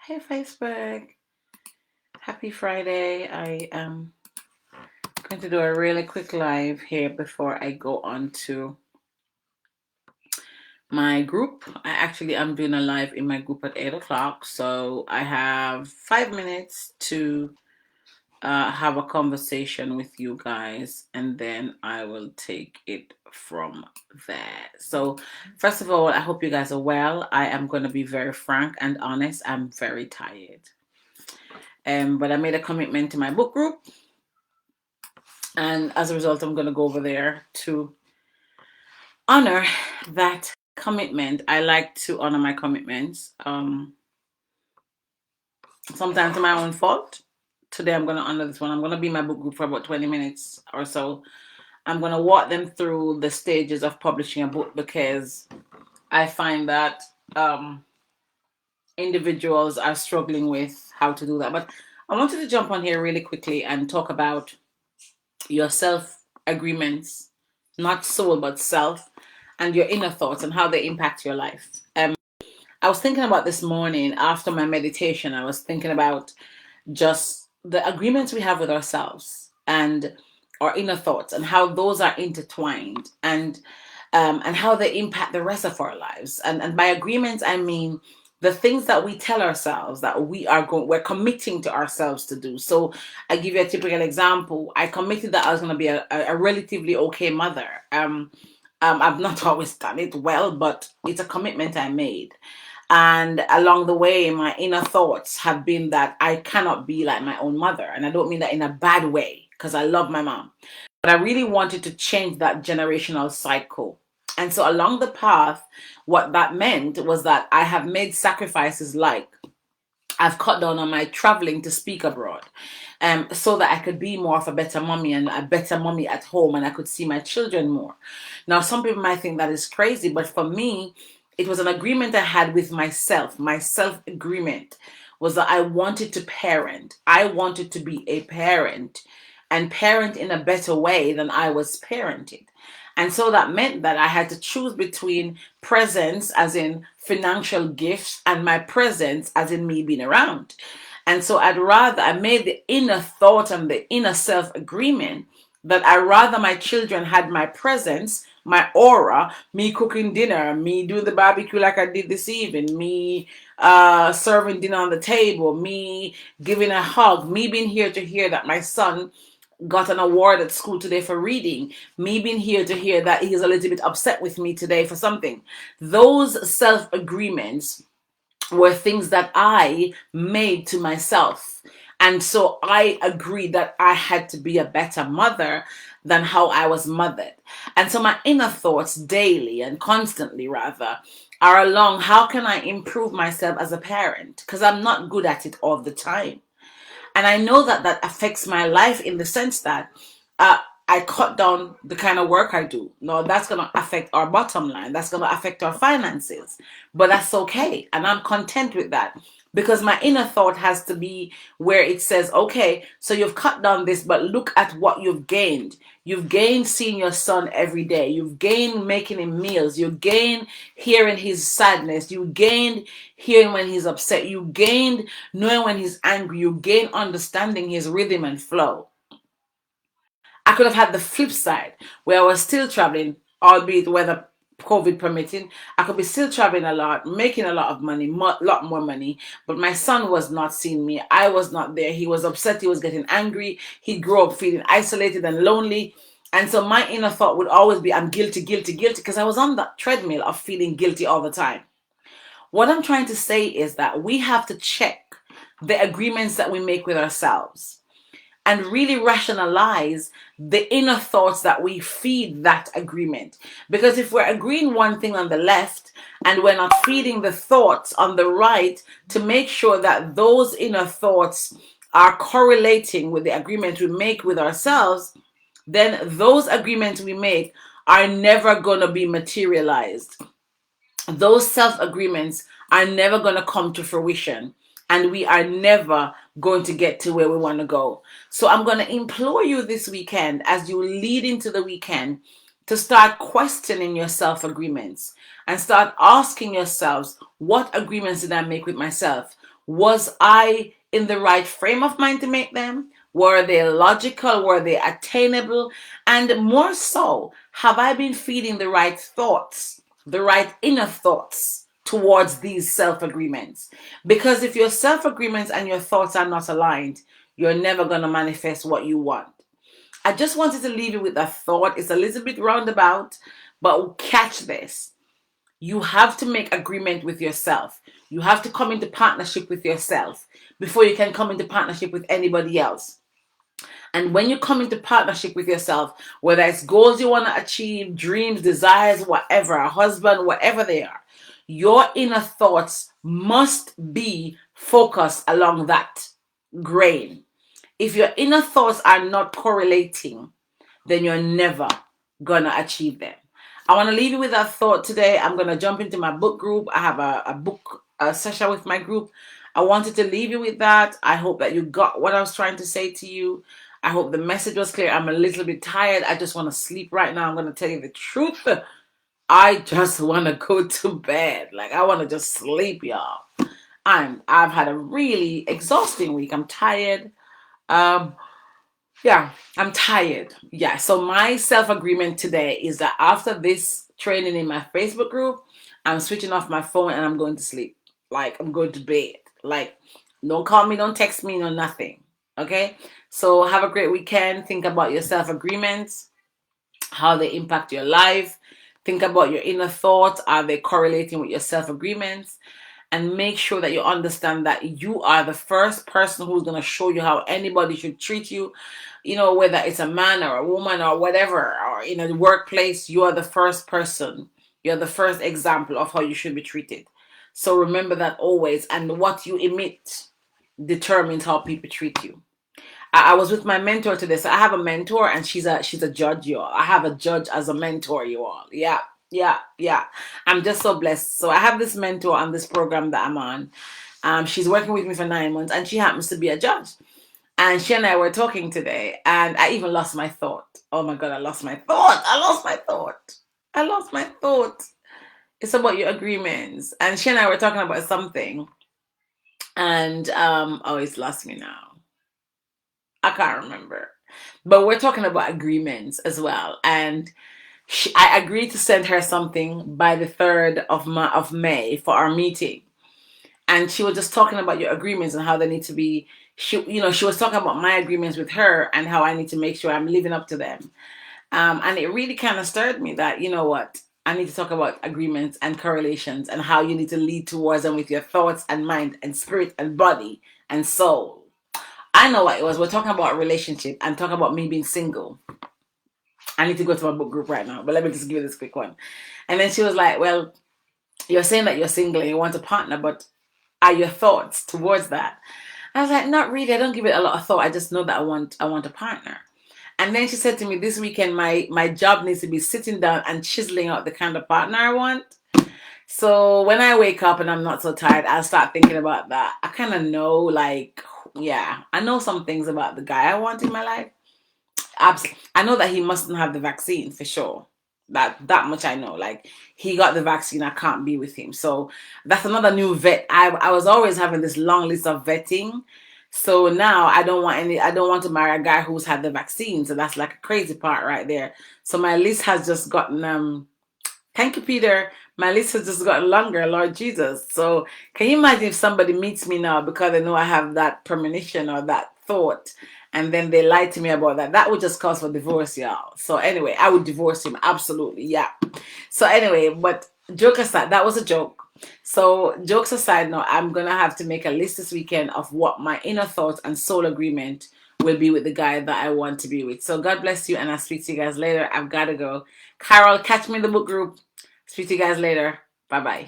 Hey Facebook, happy Friday. I am going to do a really quick live here before I go on to my group. I'm doing a live in my group at 8 o'clock, so I have 5 minutes to have a conversation with you guys, and then I will take it from there. So, first of all, I hope you guys are well. I am going to be very frank and honest. I'm very tired. But I made a commitment to my book group. And as a result, I'm going to go over there to honor that commitment. I like to honor my commitments. Sometimes to my own fault. Today, I'm going to honor this one. I'm going to be in my book group for about 20 minutes or so. I'm going to walk them through the stages of publishing a book because I find that individuals are struggling with how to do that. But I wanted to jump on here really quickly and talk about your self agreements, not soul, but self, and your inner thoughts and how they impact your life. I was thinking about this morning after my meditation. I was thinking about just the agreements we have with ourselves and our inner thoughts and how those are intertwined and how they impact the rest of our lives. And by agreements, I mean the things that we tell ourselves that we're committing to ourselves to do. So I give you a typical example. I committed that I was going to be a relatively okay mother. I've not always done it well, but it's a commitment I made. And along the way, my inner thoughts have been that I cannot be like my own mother. And I don't mean that in a bad way, because I love my mom. But I really wanted to change that generational cycle. And so along the path, what that meant was that I have made sacrifices, like I've cut down on my traveling to speak abroad, so that I could be more of a better mommy and a better mommy at home, and I could see my children more. Now, some people might think that is crazy, but for me, it was an agreement I had with myself. My self agreement was that I wanted to parent. I wanted to be a parent and parent in a better way than I was parented. And so that meant that I had to choose between presence, as in financial gifts, and my presence, as in me being around. And so I made the inner thought and the inner self agreement that I rather my children had my presence, my aura, me cooking dinner, me doing the barbecue like I did this evening, me serving dinner on the table, me giving a hug, me being here to hear that my son got an award at school today for reading, me being here to hear that he's a little bit upset with me today for something. Those self agreements were things that I made to myself. And so I agreed that I had to be a better mother than how I was mothered. And so my inner thoughts daily and constantly, rather, are along how can I improve myself as a parent? Because I'm not good at it all the time. And I know that that affects my life in the sense that I cut down the kind of work I do. No, that's going to affect our bottom line. That's going to affect our finances. But that's okay. And I'm content with that because my inner thought has to be where it says, okay, so you've cut down this, but look at what you've gained. You've gained seeing your son every day. You've gained making him meals. You gained hearing his sadness. You gained hearing when he's upset. You gained knowing when he's angry. You gained understanding his rhythm and flow. I could have had the flip side where I was still traveling, albeit weather COVID permitting. I could be still traveling a lot, making a lot of money, lot more money, but my son was not seeing me. I was not there. He was upset. He was getting angry. He grew up feeling isolated and lonely. And so my inner thought would always be, I'm guilty, guilty, guilty, because I was on that treadmill of feeling guilty all the time. What I'm trying to say is that we have to check the agreements that we make with ourselves and really rationalize the inner thoughts that we feed that agreement. Because if we're agreeing one thing on the left and we're not feeding the thoughts on the right to make sure that those inner thoughts are correlating with the agreement we make with ourselves, then those agreements we make are never going to be materialized. Those self agreements are never going to come to fruition, and we are never going to get to where we want to go. So I'm going to implore you this weekend, as you lead into the weekend, to start questioning your self agreements and start asking yourselves, what agreements did I make with myself? Was I in the right frame of mind to make them? Were they logical? Were they attainable? And more so, have I been feeding the right thoughts, the right inner thoughts towards these self agreements? Because if your self agreements and your thoughts are not aligned, you're never going to manifest what you want. I just wanted to leave you with that thought. It's a little bit roundabout, but catch this. You have to make agreement with yourself. You have to come into partnership with yourself before you can come into partnership with anybody else. And when you come into partnership with yourself, whether it's goals you want to achieve, dreams, desires, whatever, a husband, whatever they are, your inner thoughts must be focused along that grain. If your inner thoughts are not correlating, then you're never gonna achieve them. I want to leave you with that thought today. I'm gonna jump into my book group. I have a book session with my group. I wanted to leave you with that. I hope that you got what I was trying to say to you. I hope the message was clear. I'm a little bit tired. I just want to sleep right now. I'm gonna tell you the truth. I just want to go to bed. Like, I want to just sleep, y'all. I've had a really exhausting week. I'm tired. Yeah, I'm tired. Yeah, so my self-agreement today is that after this training in my Facebook group, I'm switching off my phone and I'm going to sleep. Like, I'm going to bed. Like, don't call me, don't text me, no nothing. Okay? So have a great weekend. Think about your self-agreements, how they impact your life. Think about your inner thoughts. Are they correlating with your self-agreements? And make sure that you understand that you are the first person who's going to show you how anybody should treat you. You know, whether it's a man or a woman or whatever, or in a workplace, you are the first person. You're the first example of how you should be treated. So remember that always. And what you emit determines how people treat you. I was with my mentor today. So I have a mentor and she's a judge, y'all. I have a judge as a mentor, you all. Yeah. Yeah. I'm just so blessed. So I have this mentor on this program that I'm on. She's working with me for 9 months and she happens to be a judge. And she and I were talking today and I even lost my thought. Oh my God, I lost my thought. I lost my thought. It's about your agreements. And she and I were talking about something. And oh, it's lost me now. I can't remember. But we're talking about agreements as well. And I agreed to send her something by the 3rd of May for our meeting. And she was just talking about your agreements and how they need to be. She was talking about my agreements with her and how I need to make sure I'm living up to them. And it really kind of stirred me that, you know what, I need to talk about agreements and correlations and how you need to lead towards them with your thoughts and mind and spirit and body and soul. I know what it was. We're talking about a relationship and talking about me being single. I need to go to my book group right now, but let me just give you this quick one. And then she was like, well, you're saying that you're single and you want a partner, but are your thoughts towards that? I was like, not really. I don't give it a lot of thought. I just know that I want a partner. And then she said to me, this weekend, my job needs to be sitting down and chiseling out the kind of partner I want. So when I wake up and I'm not so tired, I'll start thinking about that. I kind of know, like, yeah, I know some things about the guy I want in my life. I know that he mustn't have the vaccine for sure. That much I know. Like, he got the vaccine, I can't be with him. So that's another new vet. I was always having this long list of vetting. So now I don't want to marry a guy who's had the vaccine. So that's like a crazy part right there. So my list has just gotten thank you, Peter. My list has just gotten longer, Lord Jesus. So can you imagine if somebody meets me now because they know I have that premonition or that thought, and then they lie to me about that? That would just cause for divorce, y'all. So anyway, I would divorce him. Absolutely. Yeah. So anyway, but joke aside, that was a joke. So jokes aside, now I'm going to have to make a list this weekend of what my inner thoughts and soul agreement will be with the guy that I want to be with. So God bless you, and I'll speak to you guys later. I've got to go. Carol, catch me in the book group. Speak to you guys later. Bye-bye.